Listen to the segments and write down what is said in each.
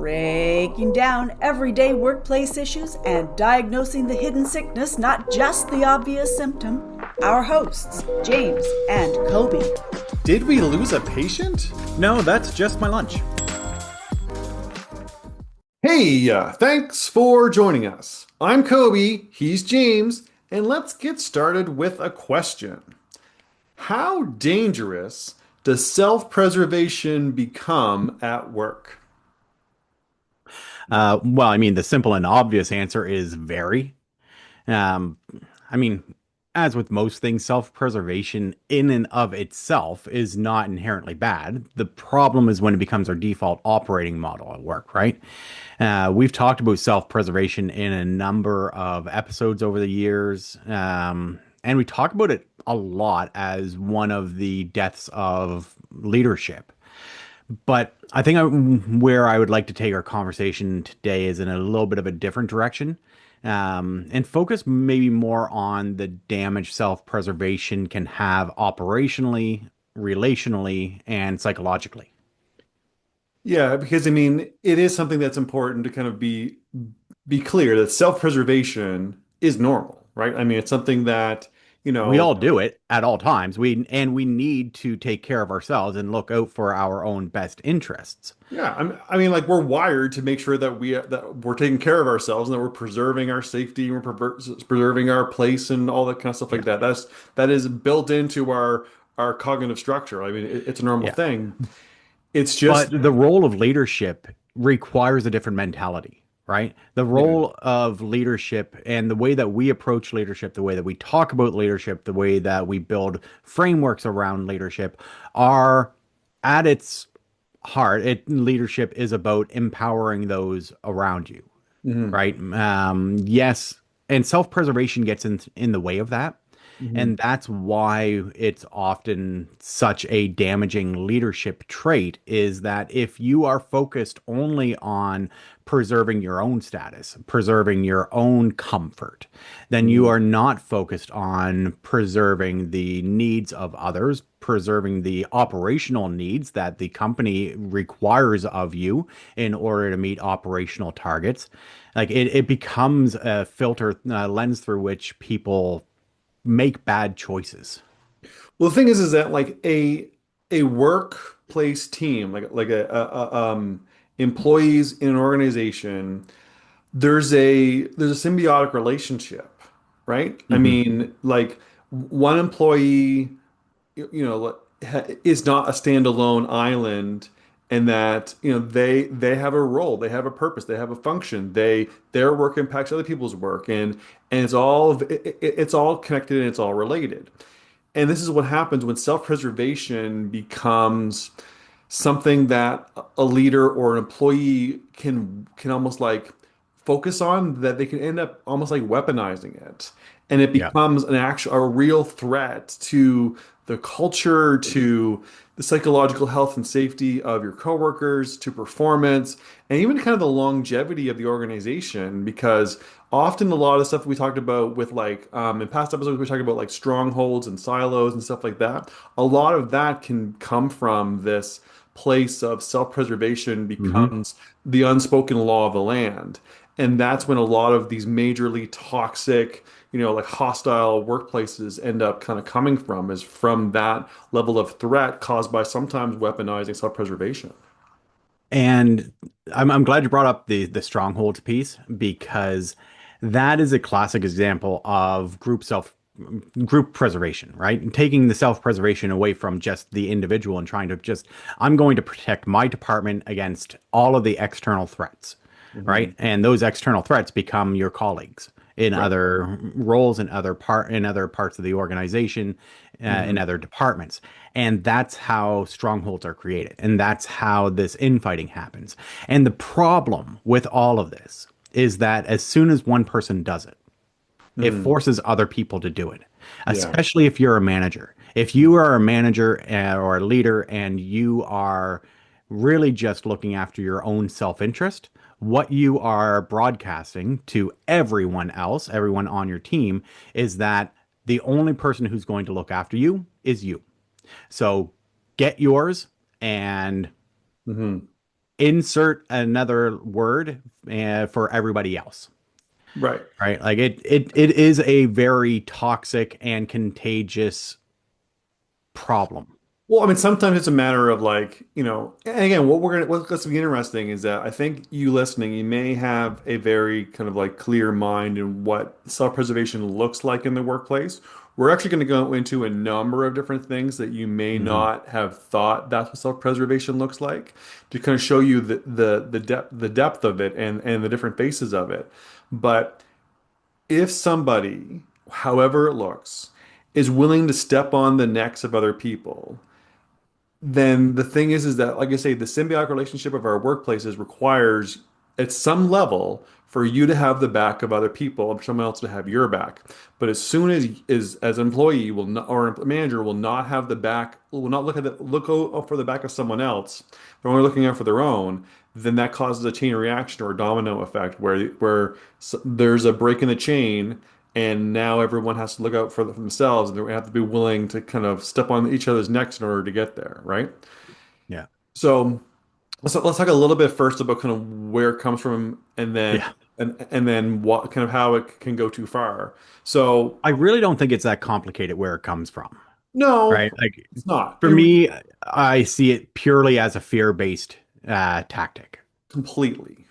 breaking down everyday workplace issues and diagnosing the hidden sickness, not just the obvious symptom. Our hosts, James and Kobe. Did we lose a patient? No, that's just my lunch. Hey, thanks for joining us. I'm Kobe, he's James, and let's get started with a question. How dangerous does self-preservation become at work? Well, I mean, the simple and obvious answer is very. Um, I mean, as with most things, self-preservation in and of itself is not inherently bad. The problem is when it becomes our default operating model at work, right? We've talked about self-preservation in a number of episodes over the years, and we talk about it a lot as one of the deaths of leadership. But I think where I would like to take our conversation today is in a little bit of a different direction, and focus maybe more on the damage self-preservation can have operationally, relationally, and psychologically. Yeah, because it is something that's important to kind of be clear that self-preservation is normal, right? It's something that, you We know, all do it at all times. We need to take care of ourselves and look out for our own best interests. yeah, like we're wired to make sure that we're taking care of ourselves and that we're preserving our safety and preserving our place and all that kind of stuff Yeah. like that. That is built into our cognitive structure. It's a normal Yeah. thing. It's But just the role of leadership requires a different mentality, right? The yeah. role of leadership and the way that we approach leadership, the way that we talk about leadership, the way that we build frameworks around leadership are at its heart. Leadership is about empowering those around you, Mhm. right? Yes, and self-preservation gets in the way of that. Mhm. And that's why it's often such a damaging leadership trait is that if you are focused only on preserving your own status, preserving your own comfort, then you Mhm. are not focused on preserving the needs of others, preserving the operational needs that the company requires of you in order to meet operational targets. Like it becomes a filter, lens through which people make bad choices. Well, the thing is that like a workplace team, like employees in an organization, there's a symbiotic relationship, right? Hmm. Like one employee, is not a standalone island, and that they have a role, they have a purpose, they have a function, their work impacts other people's work, and it's all connected and it's all related. And this is what happens when self-preservation becomes something that a leader or an employee can almost like focus on, that they can end up almost like weaponizing it. And it Yeah. becomes a real threat to the culture, to the psychological health and safety of your coworkers, to performance, and even kind of the longevity of the organization. Because often a lot of stuff we talked about with in past episodes, we talked about like strongholds and silos and stuff like that. A lot of that can come from this place of self-preservation Hmm. becomes the unspoken law of the land. And that's when a lot of these majorly toxic, like hostile workplaces end up kind of coming from, is from that level of threat caused by sometimes weaponizing self-preservation. And I'm glad you brought up the strongholds piece because that is a classic example of group preservation, right? And taking the self-preservation away from just the individual and trying to just I'm going to protect my department against all of the external threats, Mhm. right? And those external threats become your colleagues in Right. other roles in other parts of the organization, in Mhm. other departments. And that's how strongholds are created. And that's how this infighting happens. And the problem with all of this is that as soon as one person does it, it Mhm. forces other people to do it, Yeah. especially if you're a manager. If you are a manager or a leader and you are really just looking after your own self-interest, what you are broadcasting to everyone else, everyone on your team, is that the only person who's going to look after you is you. So get yours and Mhm. insert another word for everybody else. Right. Right? Like it is a very toxic and contagious problem. Well, I mean, sometimes it's a matter of like, and again, what's be interesting is that I think you listening, you may have a very kind of like clear mind in what self-preservation looks like in the workplace. We're actually going to go into a number of different things that you may Hmm. not have thought that's what self-preservation looks like to kind of show you the depth of it and the different faces of it. But if somebody, however it looks, is willing to step on the necks of other people, then the thing is that, like I say, the symbiotic relationship of our workplaces requires, at some level, for you to have the back of other people and for someone else to have your back. But as soon as an employee will not, or a manager will not have the back, will not look for the back of someone else, they're only looking out for their own, then that causes a chain reaction or a domino effect where there's a break in the chain and now everyone has to look out for themselves and they have to be willing to kind of step on each other's necks in order to get there, right? Yeah. So let's talk a little bit first about kind of where it comes from Yeah. and then what kind of how it can go too far. So I really don't think it's that complicated where it comes from, no, right? Like it's not. for me, I see it purely as a fear-based tactic. Completely.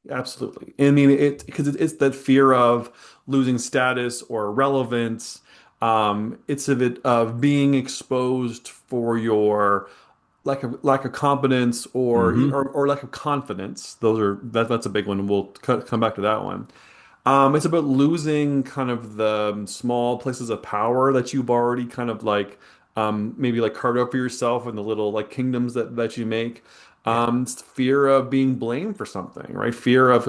Absolutely. I mean, it's that fear of losing status or relevance. It's of it of being exposed for your lack of competence Hmm. or lack of confidence. That's a big one. We'll come back to that one. It's about losing kind of the small places of power that you've already kind of like maybe like carved out for yourself and the little like kingdoms that you make. Yeah. It's fear of being blamed for something, right? Fear of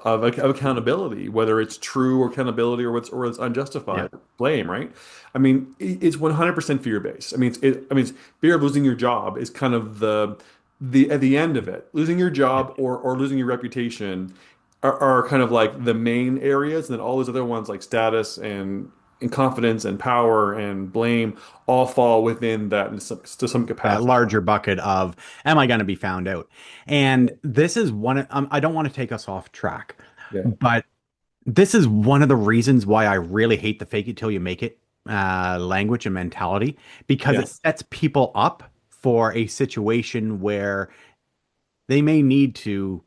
accountability, whether it's true accountability or it's Yeah. unjustified blame, right? I mean, it's 100% fear based. I mean, it's fear of losing your job is kind of the at the end of it. Losing your Yeah. job or losing your reputation are kind of like the main areas, and then all those other ones like status and confidence and power and blame all fall within that to some That capacity. larger bucket of, am I going to be found out? And this is one, I don't want to take us off track, Yeah. but this is one of the reasons why I really hate the fake it till you make it language and mentality, because Yeah. it sets people up for a situation where they may need to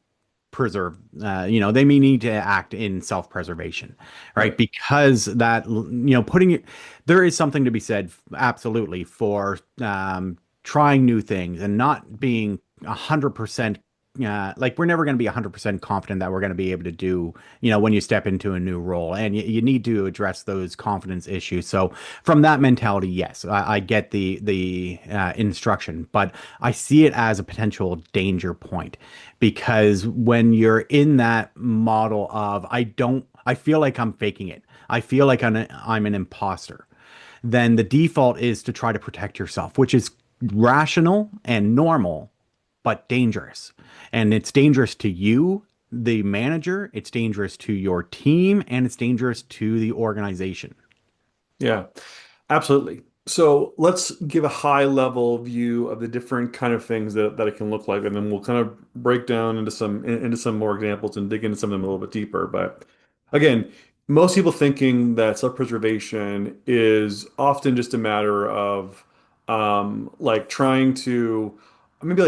preserve, they may need to act in self-preservation, right? Right. Because that, there is something to be said, absolutely, for trying new things and not being 100%. Like we're never going to be 100% confident that we're going to be able to do, when you step into a new role, and you need to address those confidence issues. So from that mentality, yes, I get the instruction, but I see it as a potential danger point, because when you're in that model of I feel like I'm faking it, I feel like I'm an imposter, then the default is to try to protect yourself, which is rational and normal, but dangerous. And it's dangerous to you, the manager, it's dangerous to your team, and it's dangerous to the organization. Yeah. Absolutely. So let's give a high level view of the different kind of things that it can look like, and then we'll kind of break down into some more examples and dig into some of them a little bit deeper. But again, most people thinking that self-preservation is often just a matter of like trying to maybe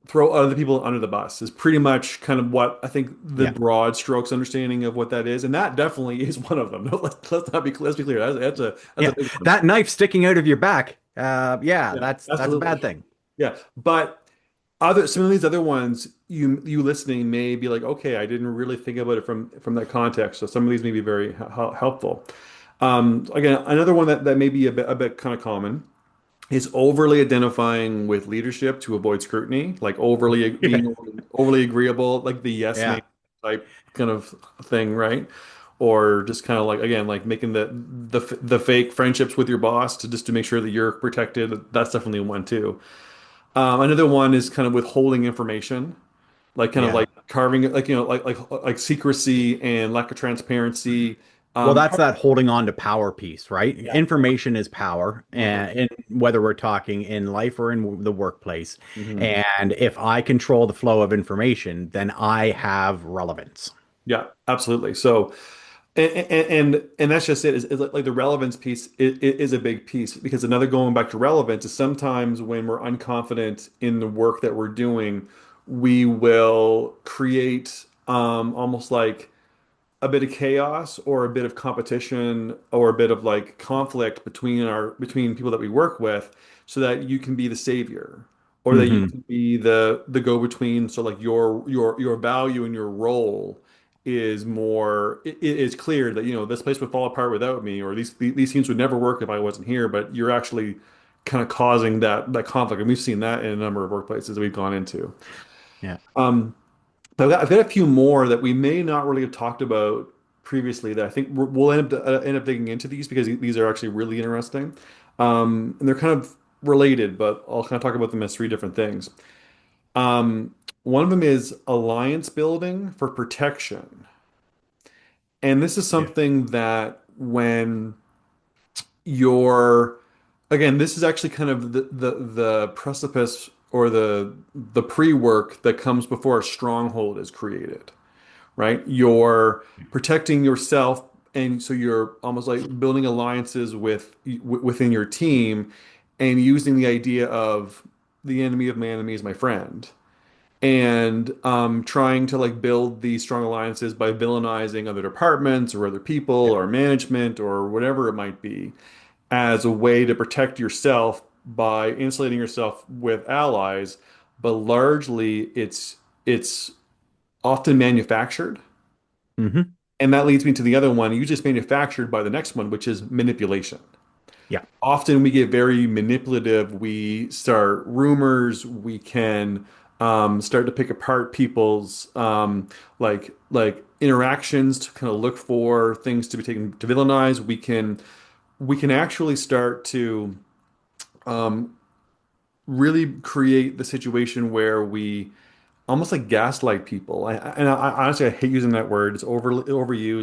throw other people under the bus is pretty much kind of what I think the Yeah. broad strokes understanding of what that is, and that definitely is one of them. No, let's be clear. That's a Yeah. big one. That knife sticking out of your back. Yeah, Yeah, that's a bad absolutely. thing. Yeah, but other some of these other ones, you listening may be like, okay, I didn't really think about it from that context. So some of these may be very helpful. Again, another one that may be a bit kind of common is overly identifying with leadership to avoid scrutiny, like Yeah. being overly agreeable, like the yes man Yeah. type kind of thing, right? Or just kind of like again, like making the fake friendships with your boss to make sure that you're protected. That's definitely one too. Another one is kind of withholding information, like kind of Yeah. like carving, like like secrecy and lack of transparency. Well, that's that holding on to power piece, right? Yeah. Information is power, Uh-huh. and whether we're talking in life or in the workplace. Hmm. And if I control the flow of information, then I have relevance. Yeah, absolutely. So, and that's just it. Is like the relevance piece is a big piece because another going back to relevance is sometimes when we're unconfident in the work that we're doing, we will create almost like a bit of chaos or a bit of competition or a bit of like conflict between people that we work with so that you can be the savior or that you Hmm. can be the go-between so like your value and your role is more it is clear that this place would fall apart without me or these teams would never work if I wasn't here, but you're actually kind of causing that conflict, and we've seen that in a number of workplaces that we've gone into. Yeah. um I've got a few more that we may not really have talked about previously that I think we'll end up digging into these because these are actually really interesting. And they're kind of related, but I'll kind of talk about them as three different things. One of them is alliance building for protection. And this is Yeah. something that when you're, again, this is actually kind of the precipice or the pre-work that comes before a stronghold is created, right? You're protecting yourself, and so you're almost like building alliances within your team, and using the idea of the enemy of my enemy is my friend, and trying to like build these strong alliances by villainizing other departments or other people Yeah. or management or whatever it might be as a way to protect yourself by insulating yourself with allies, but largely it's often manufactured. Hmm. And that leads me to the other one you just manufactured by the next one, which is manipulation. Yeah. Often we get very manipulative. We start rumors. We can start to pick apart people's like interactions to kind of look for things to be taken to villainize. We can actually start to um, really create the situation where we almost like gaslight people. Honestly, I hate using that word. It's overused.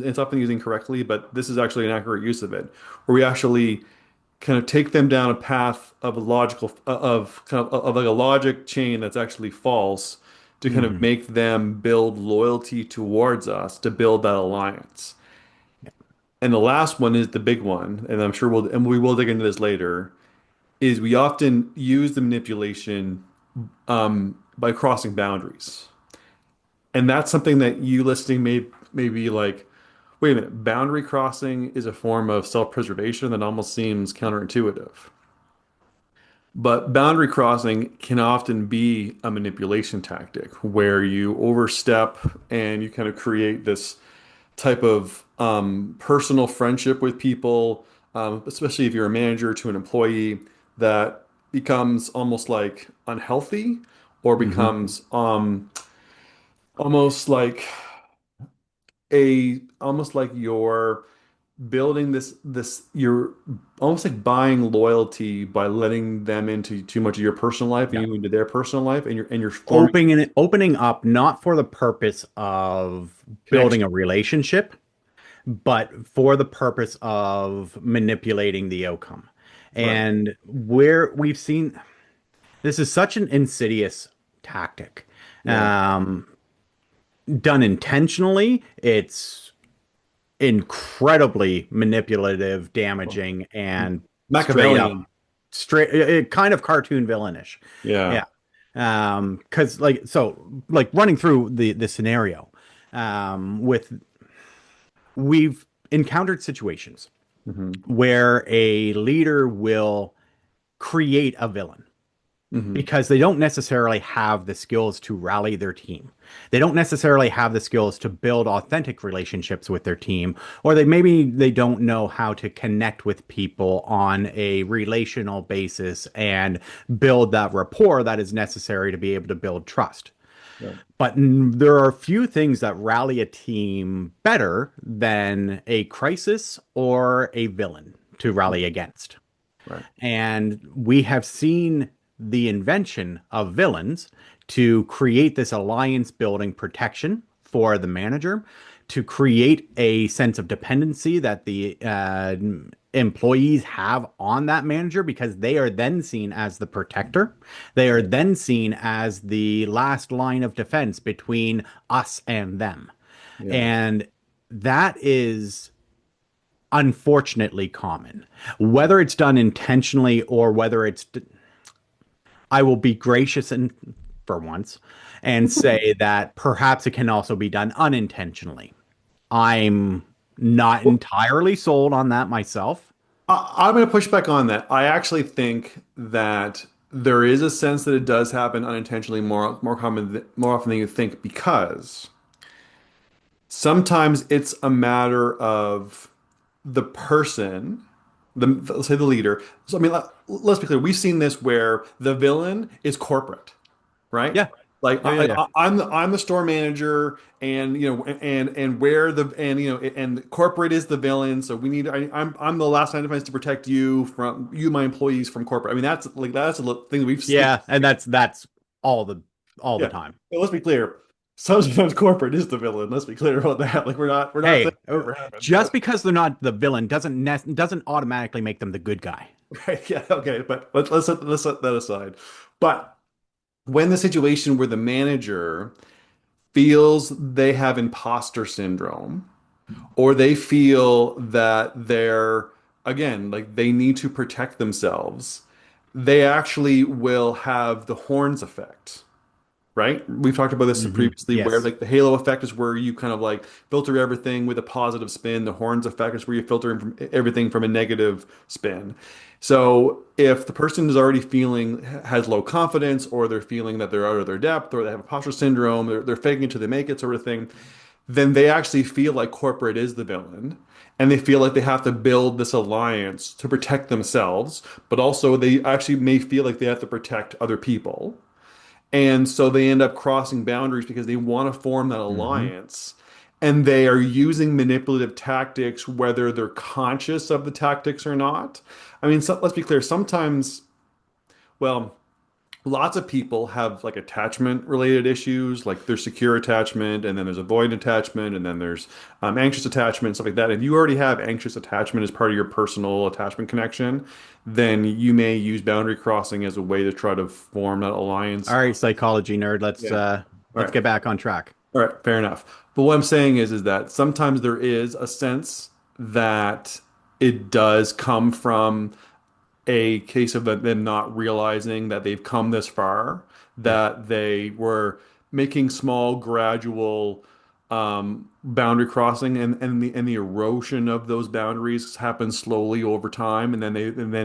It's often used incorrectly, but this is actually an accurate use of it, where we actually kind of take them down a path of a logical of kind of like a logic chain that's actually false to kind of Hmm. make them build loyalty towards us to build that alliance. And the last one is the big one, and we will dig into this later, is we often use the manipulation by crossing boundaries. And that's something that you listening may be like, wait a minute, boundary crossing is a form of self-preservation that almost seems counterintuitive. But boundary crossing can often be a manipulation tactic where you overstep and you kind of create this type of personal friendship with people, especially if you're a manager to an employee, that becomes almost like unhealthy or Hmm. becomes almost like almost like you're building this you're almost like buying loyalty by letting them into too much of your personal life and Yeah. you into their personal life, and you're forming Opening up not for the purpose of building connection. a relationship, but for the purpose of manipulating the outcome. Right. And where we've seen this is such an insidious tactic. Yeah. Um, Done intentionally, it's incredibly manipulative, damaging, and straight up, Machiavellian. kind of cartoon villainish. Yeah. Yeah. Because like running through the scenario, with we've encountered situations Hmm. where a leader will create a villain Hmm. because they don't necessarily have the skills to rally their team. They don't necessarily have the skills to build authentic relationships with their team, or they don't know how to connect with people on a relational basis and build that rapport that is necessary to be able to build trust. Right. But there are a few things that rally a team better than a crisis or a villain to rally against. Right. And we have seen the invention of villains to create this alliance building protection for the manager to create a sense of dependency that the employees have on that manager, because they are then seen as the protector. They are then seen as the last line of defense between us and them. Yeah. And that is unfortunately common. Whether it's done intentionally or whether I will be gracious and for once and say that perhaps it can also be done unintentionally. I'm not entirely sold on that myself. I'm going to push back on that. I actually think that there is a sense that it does happen unintentionally more often than you think, because sometimes it's a matter of the person, let's say the leader. So I mean, let's be clear. We've seen this where the villain is corporate, right? Yeah. Like Yeah, yeah, yeah. I'm the store manager, and and where the and and corporate is the villain. So we need I'm the last line of defense to protect you my employees from corporate. I mean that's a thing that we've seen. Yeah, and that's all the Yeah, time. but let's be clear. Sometimes corporate is the villain. Let's be clear about that. Like we're not saying Hey, it never happens, just but because they're not the villain doesn't automatically make them the good guy. right, yeah, okay. But let's set that aside. But when the situation where the manager feels they have imposter syndrome, or they feel that they're, again, like they need to protect themselves, they actually will have the horns effect, right? We've talked about this previously, where Yes. like the halo effect is where you kind of like filter everything with a positive spin. The horns effect is where you filter in from everything from a negative spin. So if the person is already feeling has low confidence, or they're feeling that they're out of their depth, or they have imposter syndrome, they're faking it till they make it, sort of thing, then they actually feel like corporate is the villain. And they feel like they have to build this alliance to protect themselves, but also they actually may feel like they have to protect other people. And so they end up crossing boundaries because they want to form that Hmm. alliance. And they are using manipulative tactics, whether they're conscious of the tactics or not. I mean, let's be clear. Sometimes, well, lots of people have like attachment related issues, like there's secure attachment, and then there's avoidant attachment, and then there's anxious attachment, stuff like that. If you already have anxious attachment as part of your personal attachment connection, then you may use boundary crossing as a way to try to form that alliance. All right, psychology nerd, Yeah. All let's right. get back on track. All right. Fair enough. But what I'm saying is that sometimes there is a sense that it does come from a case of them not realizing that they've come this far, Yeah. that they were making small, gradual boundary crossing, and the erosion of those boundaries happens slowly over time, and then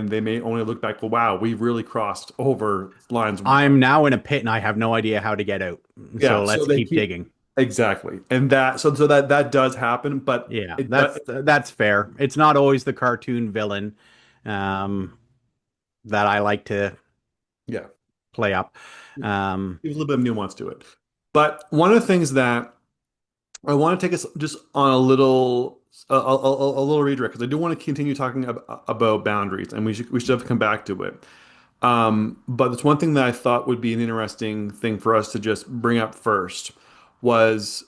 they may only look back, well, wow, we've really crossed over lines. I'm now in a pit and I have no idea how to get out. Yeah, So so let's they keep keep digging. exactly, and that does happen, but Yeah, it does, that's fair. It's not always the cartoon villain um, that I like to yeah. play up. Um, There's a little bit of nuance to it. But one of the things that I want to take us just on a little redirect, because I do want to continue talking about boundaries, and we should have to come back to it. But it's one thing that I thought would be an interesting thing for us to just bring up first was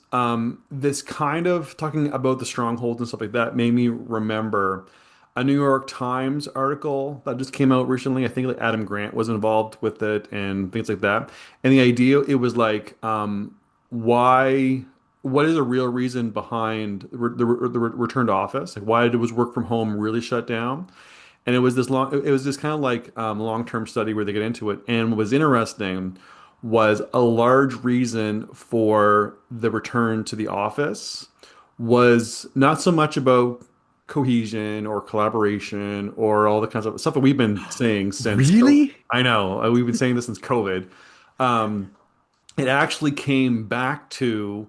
this kind of talking about the strongholds and stuff like that made me remember a New York Times article that just came out recently. I think like Adam Grant was involved with it and things like that. And the idea, it was like, why, what is the real reason behind the return to office? Like, why was work from home really shut down? And it was this kind of like long-term study where they get into it. And what was interesting was a large reason for the return to the office was not so much about cohesion or collaboration or all the kinds of stuff that we've been saying since COVID. really? I know, we've been saying this since COVID. Um, it actually came back to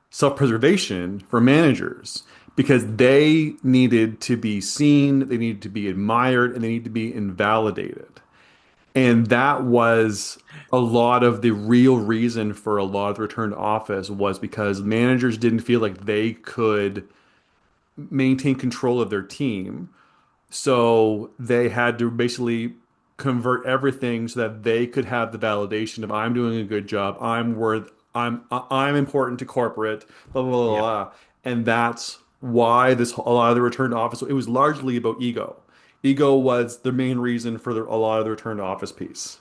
self-preservation for managers, because they needed to be seen, they needed to be admired, and they needed to be invalidated. And that was a lot of the real reason for a lot of the return to office, was because managers didn't feel like they could maintain control of their team. So they had to basically convert everything so that they could have the validation of, I'm doing a good job, I'm worth I'm important to corporate, blah blah blah, blah, Yeah. blah. And that's why this a lot of the return to office. It was largely about ego. Ego was the main reason for a lot of the return to office piece.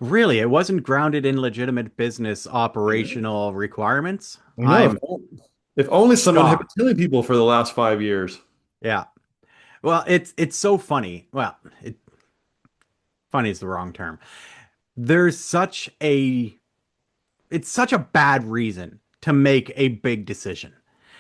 Really, it wasn't grounded in legitimate business operational requirements. I know. I'm If only someone had been shocked. telling people for the last 5 years. Yeah. Well, it's so funny. Well, funny is the wrong term. There's such a it's such a bad reason to make a big decision.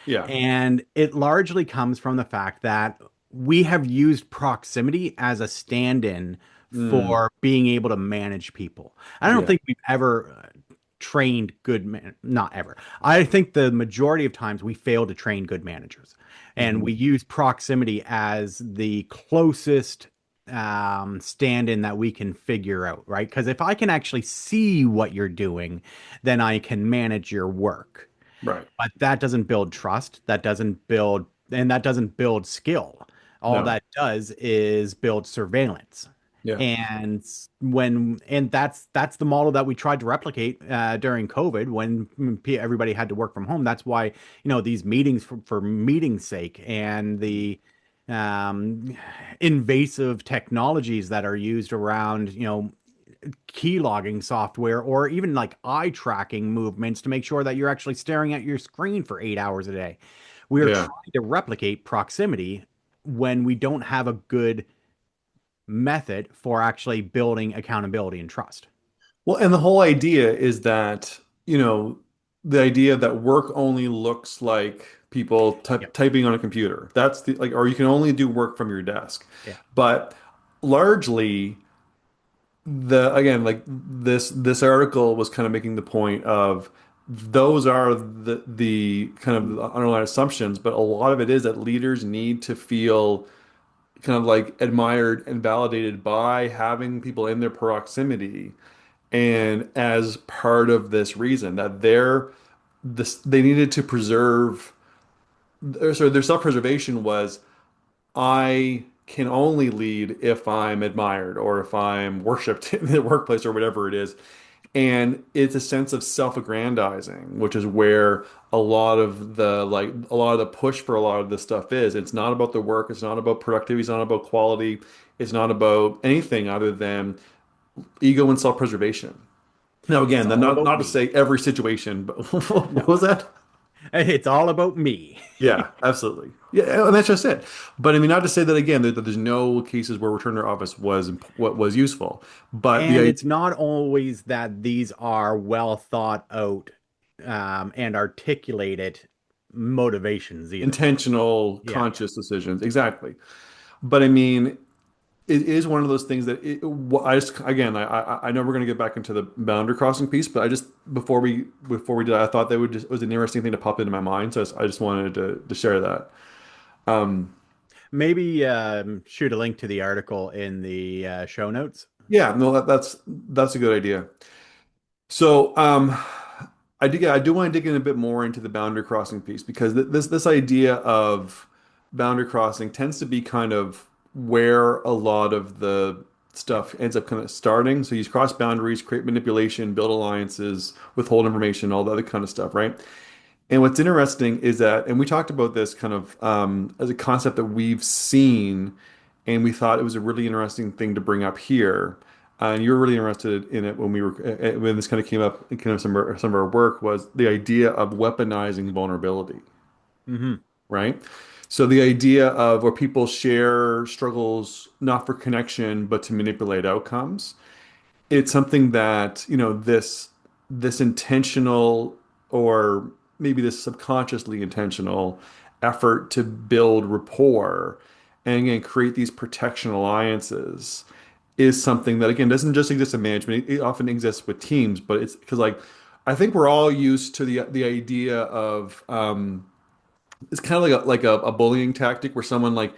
Yeah. And it largely comes from the fact that we have used proximity as a stand-in Mm, for being able to manage people. I don't yeah. think we've ever trained good man, not ever. I think the majority of times we fail to train good managers. And Mhm. we use proximity as the closest stand-in that we can figure out, right? Because if I can actually see what you're doing, then I can manage your work. Right. But that doesn't build trust. That doesn't build skill. All No. that does is build surveillance. Yeah. And that's the model that we tried to replicate during COVID when everybody had to work from home. That's why, these meetings for meeting's sake and the um, invasive technologies that are used around, key logging software or even like eye tracking movements to make sure that you're actually staring at your screen for 8 hours a day. We are Yeah. trying to replicate proximity when we don't have a good method for actually building accountability and trust. Well, and the whole idea is that, the idea that work only looks like people Yep. typing on a computer. That's the like, or you can only do work from your desk. Yeah. But largely, like this article was kind of making the point of those are the kind of underlying assumptions, but a lot of it is that leaders need to feel kind of like admired and validated by having people in their proximity. And as part of this reason that they needed to preserve, so their self-preservation was, I can only lead if I'm admired or if I'm worshipped in the workplace or whatever it is. And it's a sense of self-aggrandizing, which is where a lot of the push for a lot of this stuff is. It's not about the work, it's not about productivity, it's not about quality, it's not about anything other than ego and self-preservation. Now, It's again, all about not to me. say every situation, but what No, was that? it's all about me. Yeah, absolutely. Yeah, and that's just it. But I mean, not to say that again that there's no cases where return to office was what was useful, but the And idea, it's not always that these are well thought out and articulated motivations either. intentional, Yeah. conscious decisions, exactly. But I mean, it is one of those things that I just again, I know we're going to get back into the boundary crossing piece, but I just before we did, I thought that would just was an interesting thing to pop into my mind, so I just wanted to share that. Um, Maybe shoot a link to the article in the show notes. yeah, no, that's a good idea. So, I do want to dig in a bit more into the boundary crossing piece because this idea of boundary crossing tends to be kind of where a lot of the stuff ends up kind of starting. So you cross boundaries, create manipulation, build alliances, withhold information, all the other kind of stuff, right? And what's interesting is that, and we talked about this kind of as a concept that we've seen, and we thought it was a really interesting thing to bring up here. And you were really interested in it when when this kind of came up in kind of some of our work was the idea of weaponizing vulnerability, Hmm. right? So the idea of where people share struggles not for connection but to manipulate outcomes, it's something that, this intentional or maybe this subconsciously intentional effort to build rapport and again create these protection alliances is something that again doesn't just exist in management. It often exists with teams, but it's because like I think we're all used to the idea of it's kind of like a bullying tactic where someone like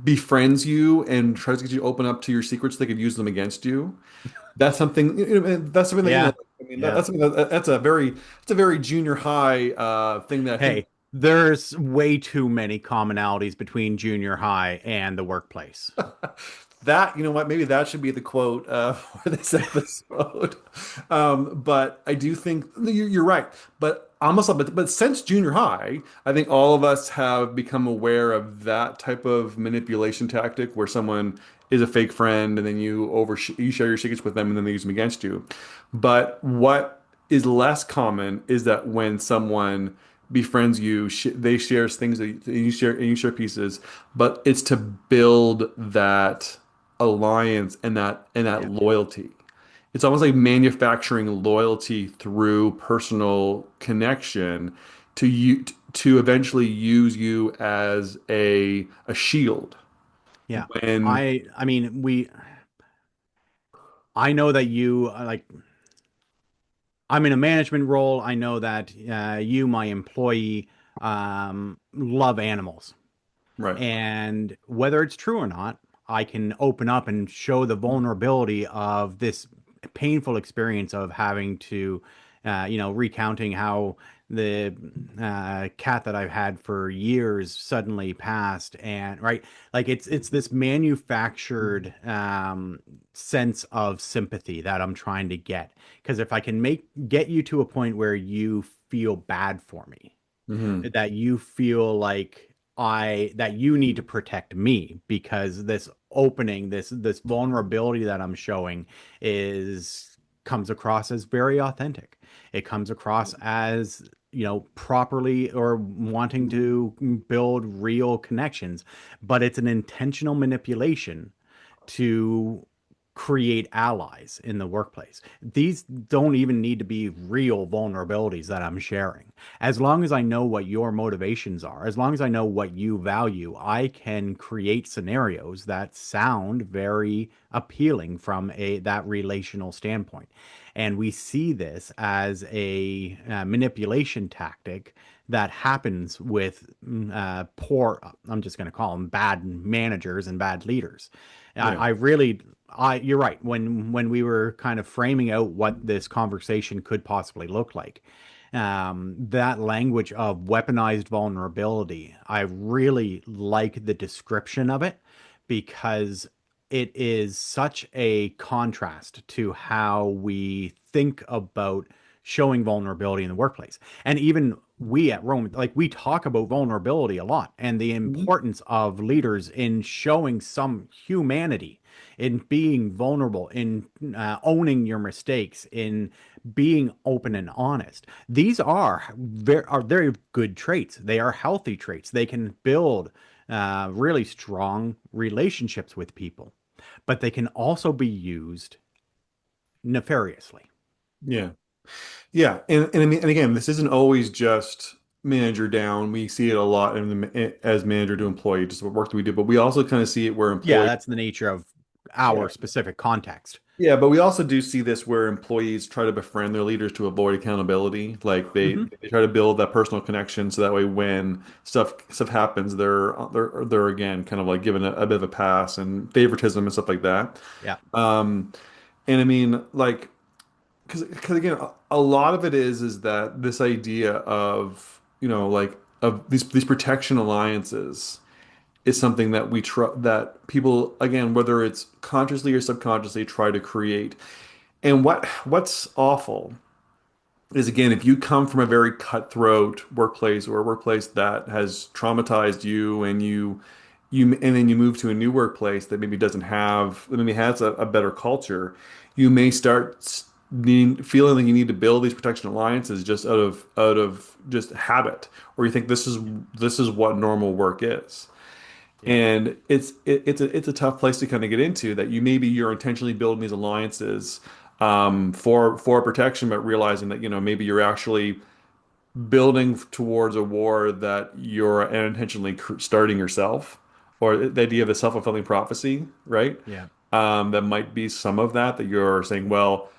befriends you and tries to get you to open up to your secrets so they could use them against you. That's something, that's something that, Yeah. I mean, Yeah. that's something that's a very junior high thing that I think Hey, there's way too many commonalities between junior high and the workplace. That, you know what, maybe that should be the quote for this episode. But I do think you're right. But almost, but since junior high, I think all of us have become aware of that type of manipulation tactic where someone is a fake friend and then you share your secrets with them and then they use them against you. But what is less common is that when someone befriends you, they share things that you share pieces, but it's to build that alliance and that Yeah. loyalty. It's almost like manufacturing loyalty through personal connection to eventually use you as a shield Yeah. when I mean, I know that you like, I'm in a management role. I know that you, my employee, love animals. right. And whether it's true or not, I can open up and show the vulnerability of this painful experience of having to, recounting how the cat that I've had for years suddenly passed, and right, like it's this manufactured sense of sympathy that I'm trying to get. Because if I can get you to a point where you feel bad for me, Hmm. that you feel like that you need to protect me because this opening, this vulnerability that I'm showing is comes across as very authentic. It comes across as, properly or wanting to build real connections, but it's an intentional manipulation to create allies in the workplace. These don't even need to be real vulnerabilities that I'm sharing. As long as I know what your motivations are, as long as I know what you value, I can create scenarios that sound very appealing from a that relational standpoint. And we see this as a manipulation tactic that happens with poor, I'm just going to call them bad managers and bad leaders. Yeah. I really, you're right. When we were kind of framing out what this conversation could possibly look like, that language of weaponized vulnerability, I really like the description of it because it is such a contrast to how we think about showing vulnerability in the workplace. And even we at Rome, like we talk about vulnerability a lot and the Mhm. importance of leaders in showing some humanity, in being vulnerable, in owning your mistakes, in being open and honest. These are very good traits. They are healthy traits. They can build really strong relationships with people, but they can also be used nefariously. Yeah. Yeah, and I mean, and again, this isn't always just manager down. We see it a lot as manager to employee, just what work do we do, but we also kind of see it where Yeah, employee, that's the nature of yeah, our specific context. yeah, but we also do see this where employees try to befriend their leaders to avoid accountability. Like Hmm. they try to build that personal connection so that way when stuff happens, they're again kind of like given a bit of a pass and favoritism and stuff like that. Yeah. Um, and I mean, like. Because again, a lot of it is that this idea of, like of these protection alliances is something that we try that people again, whether it's consciously or subconsciously, try to create. And what's awful is again, if you come from a very cutthroat workplace or a workplace that has traumatized you and and then you move to a new workplace that maybe doesn't have that maybe has a better culture, you may feeling like you need to build these protection alliances just out of just habit, or you think this is what normal work is. Yeah. And it's a tough place to kind of get into that you're intentionally building these alliances for protection, but realizing that maybe you're actually building towards a war that you're unintentionally starting yourself, or the idea of the self-fulfilling prophecy, right? Yeah. That might be some of that you're saying, well,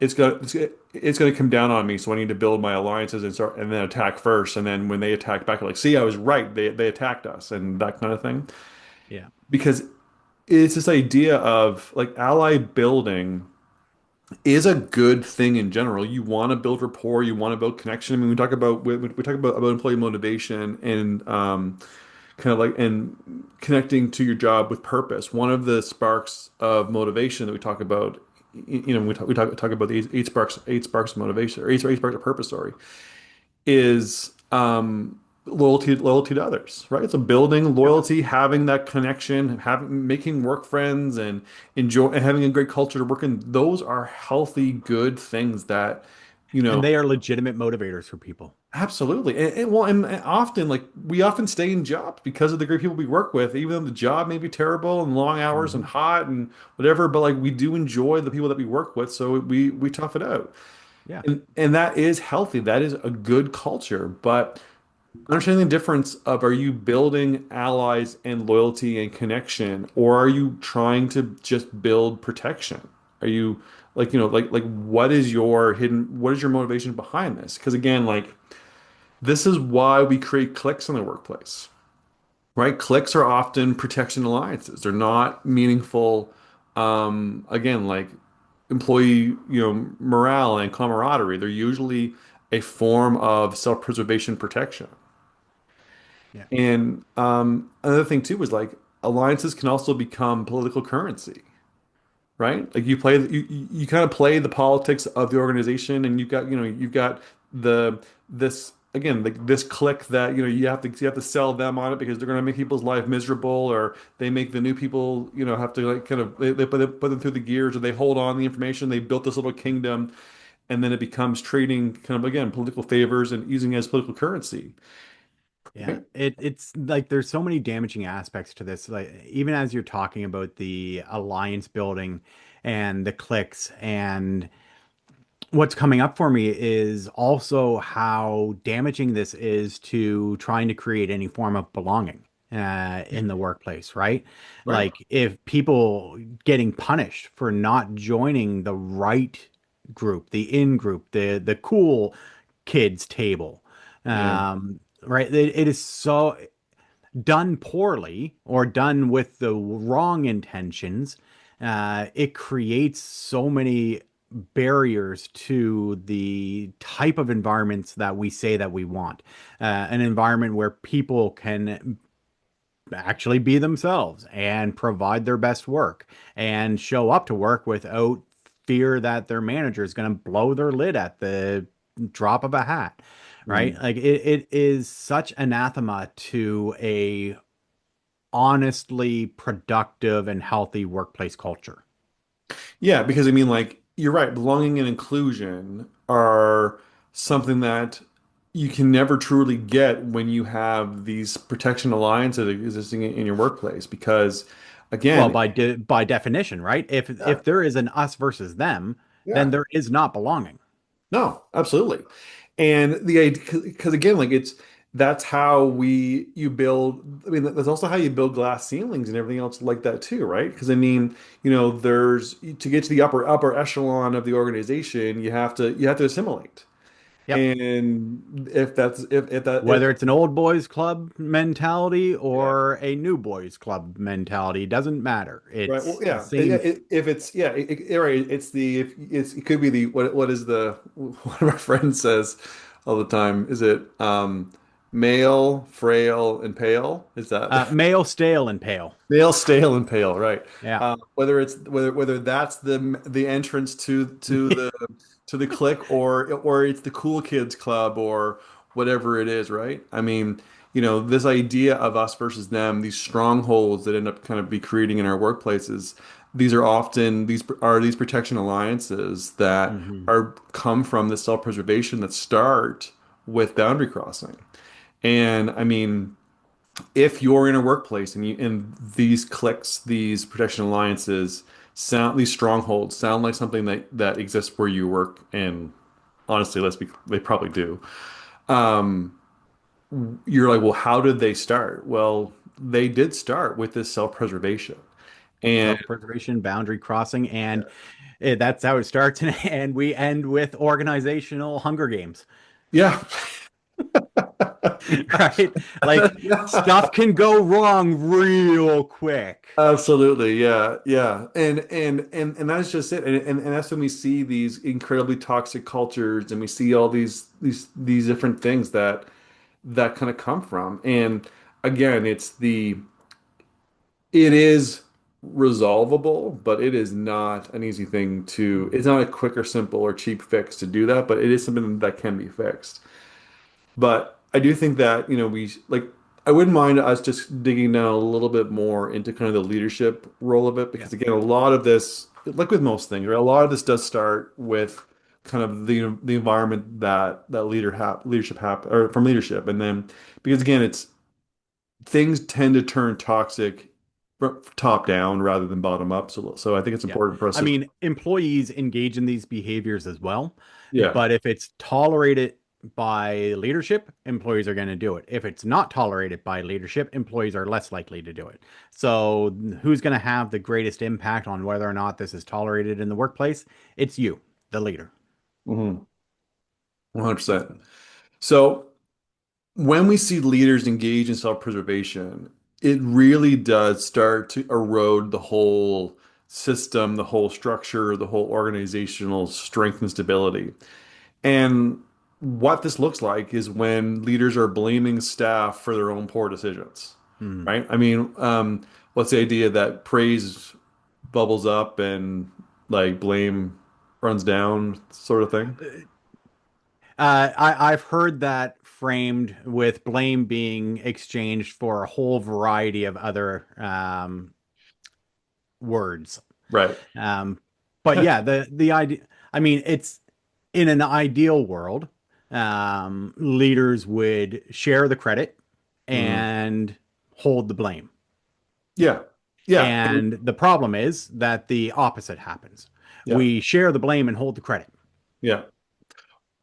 it's going to come down on me, so I need to build my alliances and then attack first, and then when they attack back, like, see, I was right, they attacked us, and that kind of thing. Yeah. Because it's this idea of like ally building is a good thing in general. You want to build rapport, you want to build connection. I mean, we talk about employee motivation and kind of like and connecting to your job with purpose. One of the sparks of motivation that we talk about, we talk about the eight sparks of motivation, or eight sparks of purpose, sorry, is loyalty to others, right? So building Yep. loyalty, having that connection, having making work friends, and enjoy and having a great culture to work in. Those are healthy, good things that, you And know, they are legitimate motivators for people. absolutely. And often, like, we often stay in jobs because of the great people we work with, even though the job may be terrible and long hours and Mhm. hot and whatever, but like we do enjoy the people that we work with, so we tough it out. Yeah. And that is healthy. That is a good culture. But understanding the difference of, are you building allies and loyalty and connection, or are you trying to just build protection? Are you like what is your motivation behind this? Because again, like, this is why we create cliques in the workplace, right? Cliques are often protection alliances. They're not meaningful, again, like employee, morale and camaraderie. They're usually a form of self-preservation protection. Yeah. And another thing too is, like, alliances can also become political currency, right? Like, you kind of play the politics of the organization, and you've got the this again, like, this clique that you have to sell them on it because they're going to make people's life miserable, or they make the new people have to, like, kind of they put them through the gears, or they hold on the information. They built this little kingdom, and then it becomes trading kind of, again, political favors and using it as political currency, Yeah, right? it's like there's so many damaging aspects to this. Like even as you're talking about the alliance building and the cliques, and what's coming up for me is also how damaging this is to trying to create any form of belonging in the workplace, right? Right. Like if people getting punished for not joining the right group, the in group, the cool kids table, Yeah. right? It is so done poorly or done with the wrong intentions, it creates so many barriers to the type of environments that we say that we want. An environment where people can actually be themselves and provide their best work and show up to work without fear that their manager is going to blow their lid at the drop of a hat, right? Mm. Like it is such anathema to a honestly productive and healthy workplace culture. Yeah, because I mean, like, you're right, belonging and inclusion are something that you can never truly get when you have these protection alliances existing in your workplace. Because Well, again, by definition, right? yeah, If there is an us versus them, then yeah, there is not belonging. no, absolutely. And the idea, because again, like, that's how you build. I mean, that's also how you build glass ceilings and everything else like that too, right? Because I mean, there's to get to the upper echelon of the organization, you have to assimilate. Yep. And if that's if that if Whether it's an old boys club mentality yeah. or a new boys club mentality, doesn't matter. Right. Well, It's the yeah. same. If it's yeah, right. It could be what is the one of our friends says all the time. Is it male, frail, and pale? Is that Male, stale, and pale. male, stale, and pale? Right. Yeah. Whether that's the entrance to the clique, or it's the cool kids club, or whatever it is, right? I mean, this idea of us versus them, these strongholds that end up kind of be creating in our workplaces, these protection alliances that Hmm. are come from the self-preservation that start with boundary crossing. And I mean, if you're in a workplace and these cliques, these protection alliances these strongholds sound like something that exists where you work, and honestly, they probably do. Um, you're like, well, how did they start? Well, they did start with this self-preservation. And Self-preservation, boundary crossing, and that's how it starts. And we end with organizational Hunger Games, yeah. right? Like stuff can go wrong real quick. Absolutely, yeah, yeah, and that's just it, and that's when we see these incredibly toxic cultures, and we see all these different things that kind of come from. And again, it is resolvable, but it is not an easy thing to, it's not a quick or simple or cheap fix to do that, but it is something that can be fixed. But I do think that, I wouldn't mind us just digging down a little bit more into kind of the leadership role of it, Yeah. because again, a lot of this, like with most things, right, a lot of this does start with kind of the environment that leadership happen or from leadership, and then because again, it's things tend to turn toxic top down rather than bottom up. So I think it's Yeah. important for us I to, mean, employees engage in these behaviors as well, yeah. but if it's tolerated by leadership, employees are going to do it. If it's not tolerated by leadership, employees are less likely to do it. So, who's going to have the greatest impact on whether or not this is tolerated in the workplace? It's you, the leader. Mhm. 100%. So when we see leaders engage in self-preservation, it really does start to erode the whole system, the whole structure, the whole organizational strength and stability. And what this looks like is when leaders are blaming staff for their own poor decisions, Hmm. right? I mean, what's the idea that praise bubbles up and like blame runs down sort of thing? I've heard that framed with blame being exchanged for a whole variety of other words. Right. Um, but yeah, the idea. I mean, it's in an ideal world, leaders would share the credit Mhm. and hold the blame. Yeah. Yeah. And the problem is that the opposite happens. Yeah. We share the blame and hold the credit. Yeah.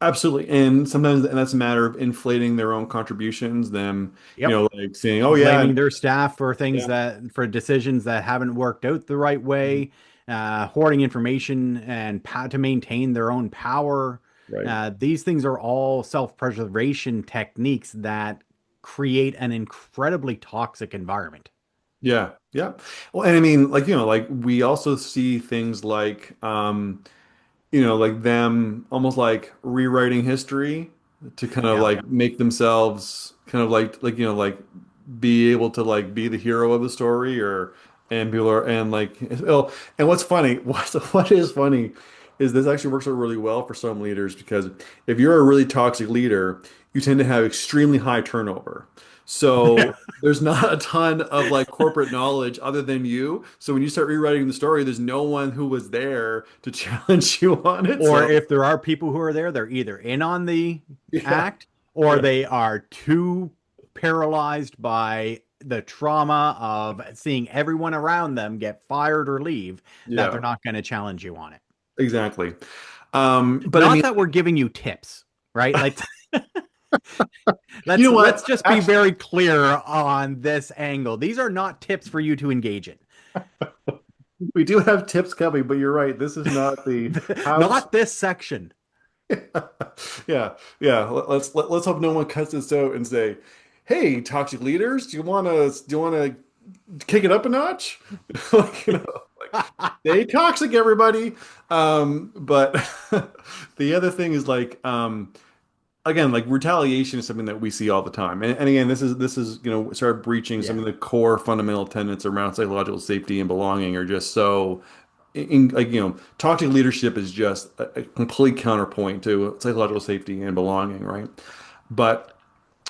Absolutely. And sometimes and that's a matter of inflating their own contributions, them, Yep. like saying, oh yeah, Blaming their staff for things yeah, that for decisions that haven't worked out the right mhm, way, hoarding information and to maintain their own power. right. These things are all self-preservation techniques that create an incredibly toxic environment. Yeah. Yeah. Well, and I mean, like we also see things like like them almost like rewriting history to kind of Yeah. like make themselves kind of like be able to like be the hero of the story or and people are and like oh and what's funny what is funny is this actually works out really well for some leaders because if you're a really toxic leader you tend to have extremely high turnover so there's not a ton of like corporate knowledge other than you so when you start rewriting the story there's no one who was there to challenge you on it Or so if there are people who are there, they're either in on the yeah act or yeah they are too paralyzed by the trauma of seeing everyone around them get fired or leave that they're yeah not going to challenge you on it. exactly but I Not mean that we're giving you tips, right? Like you know let's what just be actually very clear on this angle. These are not tips for you to engage in. we do have tips coming, but you're right. This is not the how to. Not this section. Yeah, yeah. Let's hope no one cuts this out and say, "Hey, toxic leaders, do you want to kick it up a notch?" Like, like stay toxic, everybody. But the other thing is like, again, like retaliation is something that we see all the time, and again, this is start breaching some Yeah. of the core fundamental tenets around psychological safety and belonging are just so like toxic leadership is just a complete counterpoint to psychological safety and belonging, right? But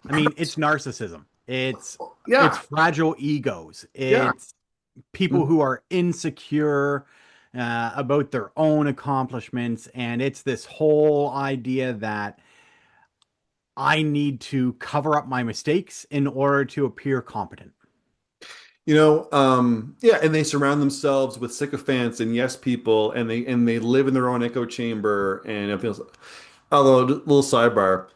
I mean, it's narcissism. It's yeah, fragile egos. yeah, It's people mhm. who are insecure about their own accomplishments, and it's this whole idea that I need to cover up my mistakes in order to appear competent. Yeah, and they surround themselves with sycophants and yes people, and they live in their own echo chamber, and it feels. Although, little sidebar,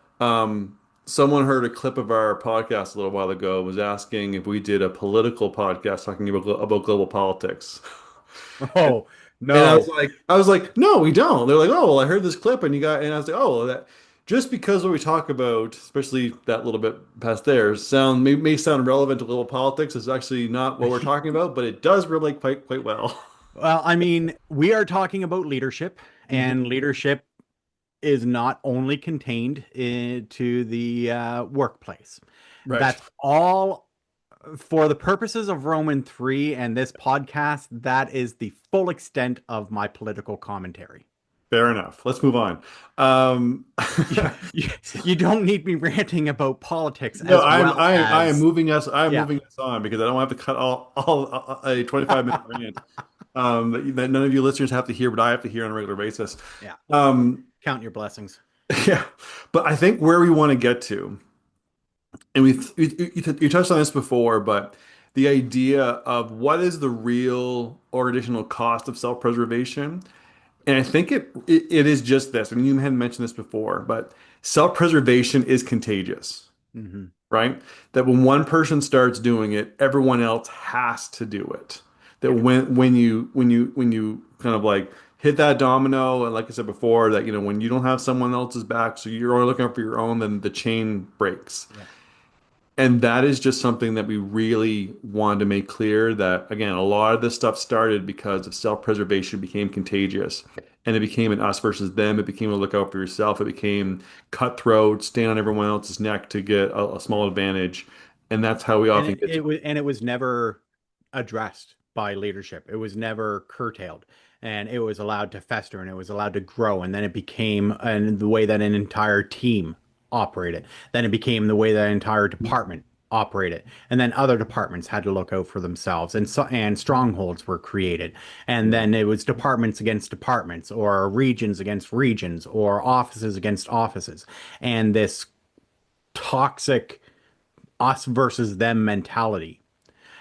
someone heard a clip of our podcast a little while ago, was asking if we did a political podcast talking about global politics. Oh, And no. I was like, no, we don't. They're like, oh, well, I heard this clip, and I was like, oh, well, that just because what we talk about, especially that little bit past there, may sound relevant to global politics, is actually not what we're talking about, but it does relate quite well. Well, I mean, we are talking about leadership, Mhm. and leadership is not only contained to the workplace. Right. That's all. For the purposes of Roman 3 and this podcast, that is the full extent of my political commentary. Fair enough. Let's move on. Um, You, you, you don't need me ranting about politics no, as well I am as, moving us. I am yeah. moving us on because I don't have to cut all a 25-minute rant that none of you listeners have to hear, but I have to hear on a regular basis. Yeah. Um, Count your blessings. yeah, but I think where we want to get to, and you touched on this before, but the idea of what is the real or additional cost of self-preservation. And I think it is just this. I mean, you had mentioned this before, but self-preservation is contagious, Hmm. right? That when one person starts doing it, everyone else has to do it. That Yeah. when you kind of like hit that domino, and like I said before, that when you don't have someone else's back, so you're only looking out for your own, then the chain breaks. Yeah. And that is just something that we really wanted to make clear that, again, a lot of this stuff started because of self-preservation became contagious. And it became an us versus them. It became a look out for yourself. It became cutthroat, stand on everyone else's neck to get a small advantage. And that's how we And often it, get to. it was and it was never addressed by leadership. It was never curtailed, and it was allowed to fester, and it was allowed to grow, and then it became and the way that an entire team operated. Then it became the way that an entire department operated, and then other departments had to look out for themselves, and strongholds were created, and Yeah. then it was departments against departments, or regions against regions, or offices against offices, and this toxic us versus them mentality.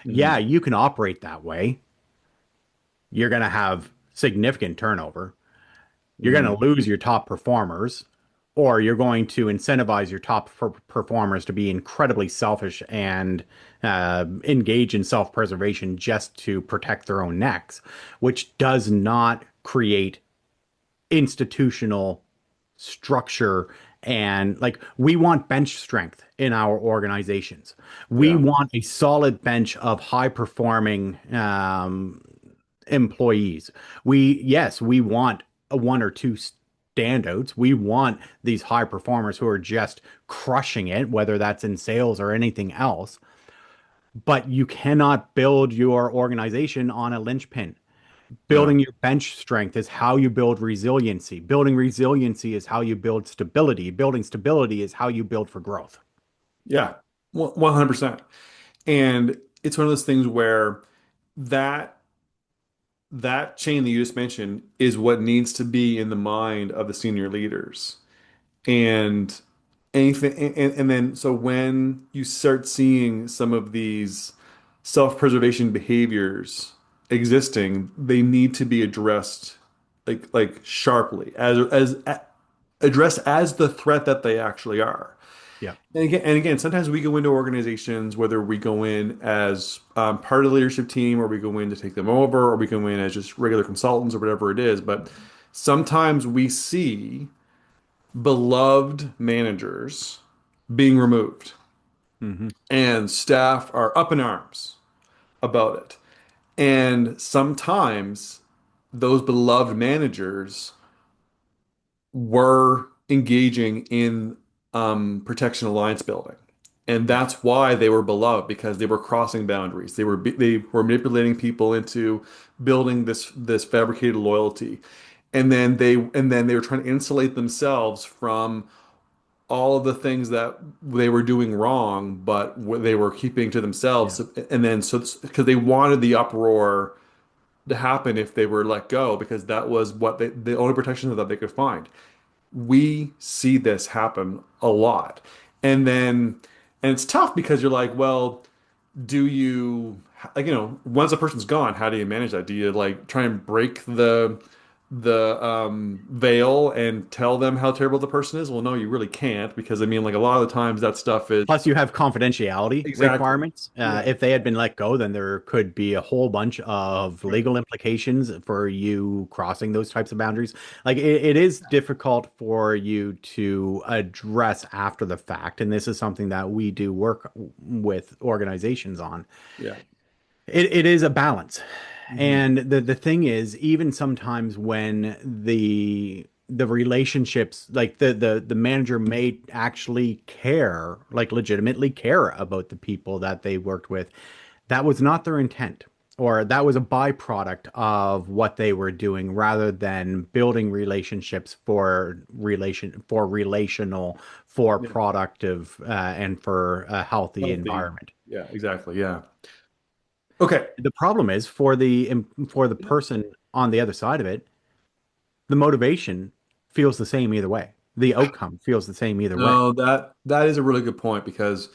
Yeah, Mhm. you can operate that way. You're going to have significant turnover. You're going Mhm. to lose your top performers, or you're going to incentivize your top performers to be incredibly selfish and engage in self preservation just to protect their own necks, which does not create institutional structure. And like, we want bench strength in our organizations. We Yeah. want a solid bench of high performing employees. Yes, we want a one or two standouts. We want these high performers who are just crushing it, whether that's in sales or anything else. But you cannot build your organization on a linchpin. Yeah. Building your bench strength is how you build resiliency. Building resiliency is how you build stability. Building stability is how you build for growth. Yeah. 100%. And it's one of those things where that that chain that you just mentioned is what needs to be in the mind of the senior leaders. And anything, and then so when you start seeing some of these self-preservation behaviors existing, they need to be addressed like sharply as addressed as the threat that they actually are. Yeah. And again, sometimes we go into organizations, whether we go in as part of the leadership team, or we go in to take them over, or we go in as just regular consultants, or whatever it is. But sometimes we see beloved managers being removed, Hmm. and staff are up in arms about it. And sometimes those beloved managers were engaging in protection alliance building. And Yeah. that's why they were beloved, because they were crossing boundaries. They were manipulating people into building this fabricated loyalty. And then they were trying to insulate themselves from all of the things that they were doing wrong, but they were keeping to Yeah. themselves. And then so because they wanted the uproar to happen if they were let go, because that was the only protection that they could find. We see this happen a lot. And then, and it's tough because you're like, well, do you, like, once a person's gone, how do you manage that? Do you like try and break the veil and tell them how terrible the person is? Well, no, you really can't, because I mean, like, a lot of the times that stuff is Plus, you have confidentiality exactly. requirements. Yeah. If they had been let go, then there could be a whole bunch of legal implications for you crossing those types of boundaries. Like, it is difficult for you to address after the fact. And this is something that we do work with organizations on. Yeah. It is a balance. Hmm. And the thing is, even sometimes when the relationships, like the manager may actually care, like legitimately care about the people that they worked with. That was not their intent, or that was a byproduct of what they were doing rather than building relationships for relational, for Yeah. productive, and for a healthy Healthy. environment. Yeah, exactly. Yeah. Okay. The problem is for the person on the other side of it, the motivation feels the same either way. The outcome feels the same either way. No, that is a really good point because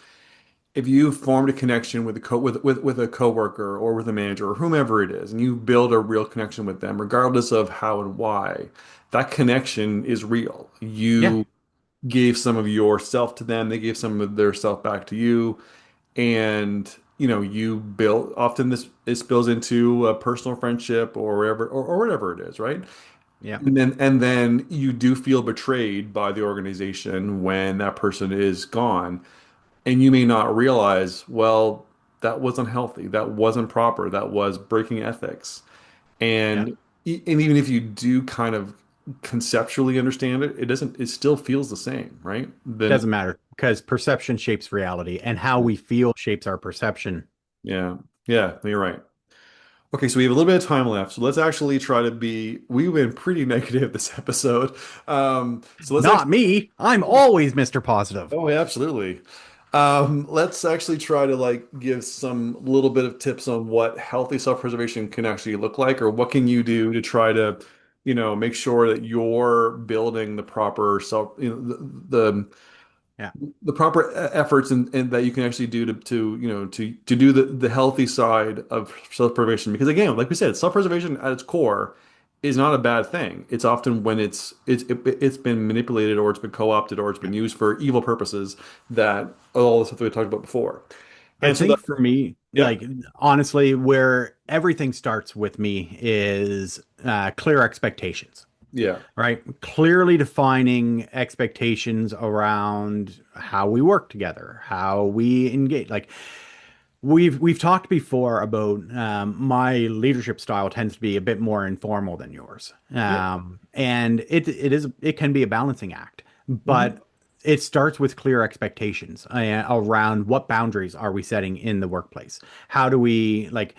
if you formed a connection with a with a coworker or with a manager or whomever it is, and you build a real connection with them, regardless of how and why, that connection is real. Yeah, You gave some of yourself to them, they gave some of their self back to you, and you build often this spills into a personal friendship or wherever or whatever it is, right? yeah. And then you do feel betrayed by the organization when that person is gone. And you may not realize, well, that wasn't healthy, that wasn't proper, that was breaking ethics. Yeah. And even if you do kind of conceptually understand it, it still feels the same, right? Then Doesn't matter because perception shapes reality and how we feel shapes our perception. yeah, yeah, you're right. Okay, so we have a little bit of time left. So let's actually try to be, we've been pretty negative this episode. So let's Not actually, me. I'm always Mr. Positive. oh, yeah, absolutely. Let's actually try to like give some little bit of tips on what healthy self-preservation can actually look like, or what can you do to try to, make sure that you're building the proper self, Yeah. the proper efforts and that you can actually do to do the healthy side of self-preservation. Because again, like we said, self-preservation at its core is not a bad thing. It's often when it's been manipulated or it's been co-opted or it's been used for evil purposes, that all the stuff that we talked about before. I And so that think for me, yeah, like honestly, where everything starts with me is clear expectations, yeah, right? Clearly defining expectations around how we work together, how we engage. Like we've talked before about my leadership style tends to be a bit more informal than yours, yeah, and it can be a balancing act, hmm but it starts with clear expectations around what boundaries are we setting in the workplace. How do we like?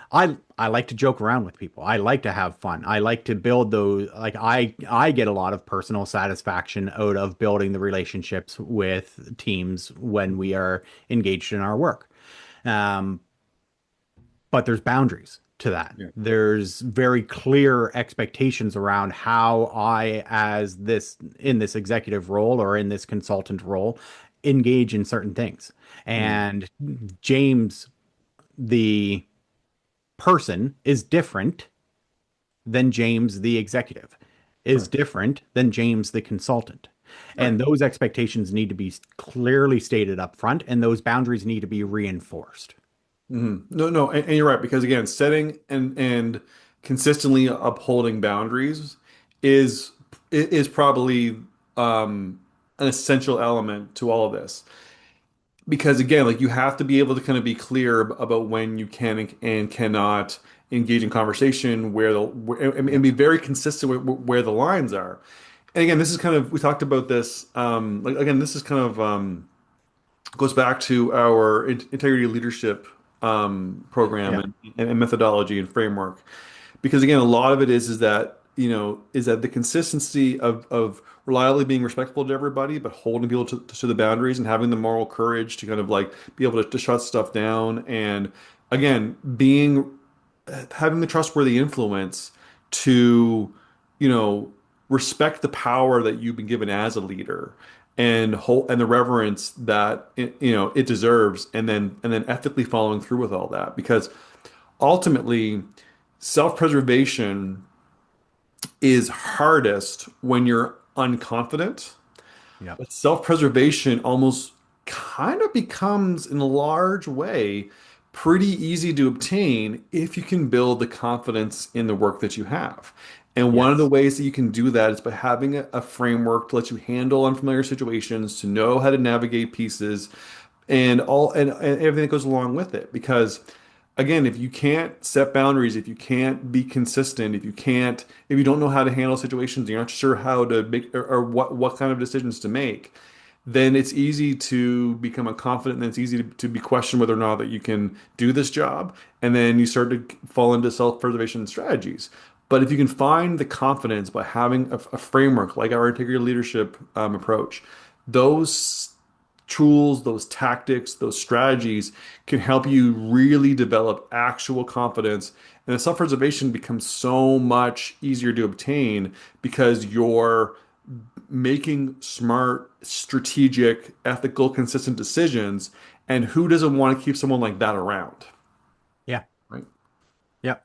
I like to joke around with people. I like to have fun. I like to build those. Like I get a lot of personal satisfaction out of building the relationships with teams when we are engaged in our work. Um, but there's boundaries to that. yeah, There's very clear expectations around how I, as this in this executive role or in this consultant role, engage in certain things. mm, And James, the person, is different than James, the executive, is right, different than James, the consultant. right. And those expectations need to be clearly stated up front, and those boundaries need to be reinforced. No, no, and you're right because again, setting and consistently upholding boundaries is is probably an essential element to all of this. Because again, like you have to be able to kind of be clear about when you can and cannot engage in conversation, and Yep. be very consistent with where the lines are. And again, this is kind of we talked about this. Like again, this is kind of goes back to our integrity leadership program Yeah. and methodology and framework. Because again, a lot of it is that is that the consistency of reliably being respectful to everybody, but holding people to the boundaries and having the moral courage to kind of like be able to shut stuff down. And again, being having the trustworthy influence to, you know, respect the power that you've been given as a leader and hold and the reverence that it deserves, and then ethically following through with all that. Because ultimately, self-preservation is hardest when you're unconfident, Yep. but self-preservation almost kind of becomes, in a large way, pretty easy to obtain if you can build the confidence in the work that you have. And one of the Yes. ways that you can do that is by having a framework to let you handle unfamiliar situations, to know how to navigate pieces, and everything that goes along with it. Because again, if you can't set boundaries, if you can't be consistent, if you don't know how to handle situations, you're not sure how to make or what kind of decisions to make, then it's easy to become unconfident, and then it's easy to be questioned whether or not that you can do this job, and then you start to fall into self-preservation strategies. But if you can find the confidence by having a framework like our integrated leadership approach, those tools, those tactics, those strategies can help you really develop actual confidence. And the self-preservation becomes so much easier to obtain because you're making smart, strategic, ethical, consistent decisions. And who doesn't want to keep someone like that around? Yeah. Right? Yep.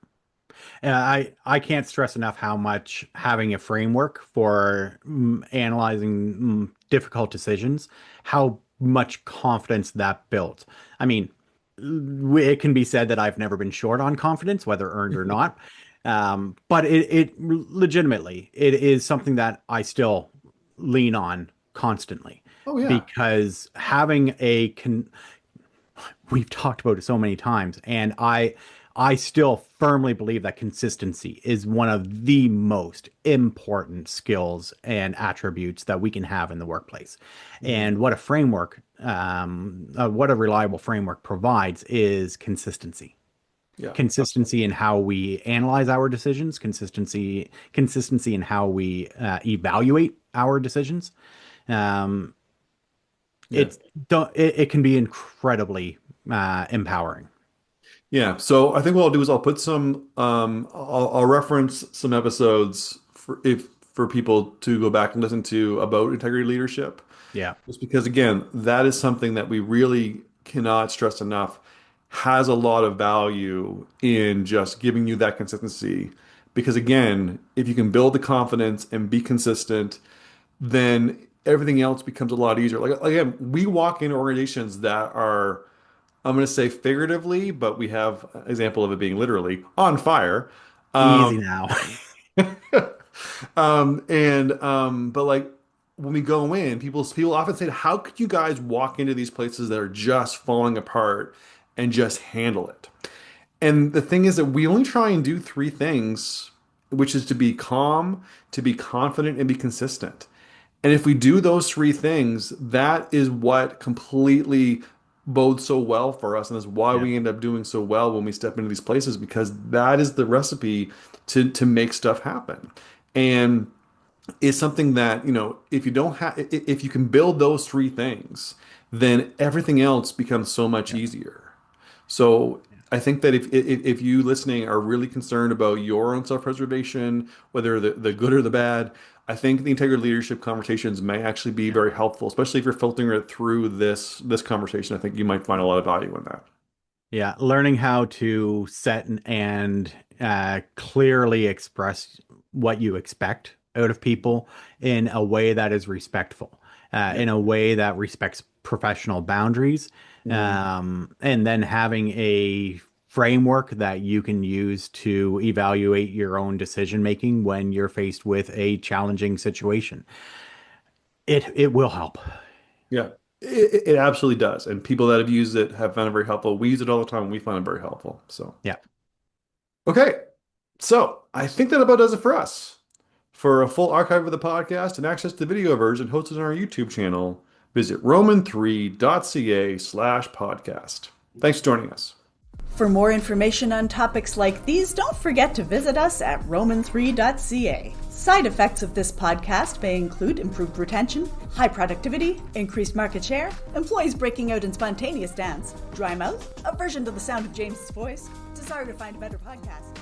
I can't stress enough how much having a framework for analyzing difficult decisions, how much confidence that builds. I mean, it can be said that I've never been short on confidence, whether earned or not. But it legitimately, it is something that I still lean on constantly Oh yeah. because having we've talked about it so many times, and I still firmly believe that consistency is one of the most important skills and attributes that we can have in the workplace. Mhm. And what a reliable framework provides is consistency. Yeah. Consistency in how we analyze our decisions, consistency in how we evaluate our decisions. Um, Yeah. it can be incredibly empowering. Yeah, so I think what I'll do is I'll put I'll reference some episodes for people to go back and listen to about integrity leadership. Yeah. Just because, again, that is something that we really cannot stress enough, has a lot of value in just giving you that consistency. Because, again, if you can build the confidence and be consistent, then everything else becomes a lot easier. Like, again, we walk in organizations that are, I'm going to say figuratively, but we have an example of it being literally on fire. Easy now. But like when we go in, people often say, "How could you guys walk into these places that are just falling apart and just handle it?" And the thing is that we only try and do three things, which is to be calm, to be confident, and be consistent. And if we do those three things, that is what completely bodes so well for us. And that's why Yeah. we end up doing so well when we step into these places, because that is the recipe to make stuff happen. And it's something that, if you don't have, if you can build those three things, then everything else becomes so much Yeah. easier. So I think that if you listening are really concerned about your own self-preservation, whether the good or the bad, I think the integrated leadership conversations may actually be Yeah. very helpful, especially if you're filtering it through this conversation. I think you might find a lot of value in that. Yeah. Learning how to set and clearly express what you expect out of people in a way that is respectful, Yeah. in a way that respects professional boundaries, Mhm. and then having a framework that you can use to evaluate your own decision making when you're faced with a challenging situation. It will help. Yeah. It absolutely does. And people that have used it have found it very helpful. We use it all the time and we find it very helpful. So, Yeah. okay. So I think that about does it for us. For a full archive of the podcast and access to the video version hosted on our YouTube channel, visit roman3.ca/podcast. Thanks for joining us. For more information on topics like these, don't forget to visit us at roman3.ca. Side effects of this podcast may include improved retention, high productivity, increased market share, employees breaking out in spontaneous dance, dry mouth, aversion to the sound of James's voice, desire to find a better podcast.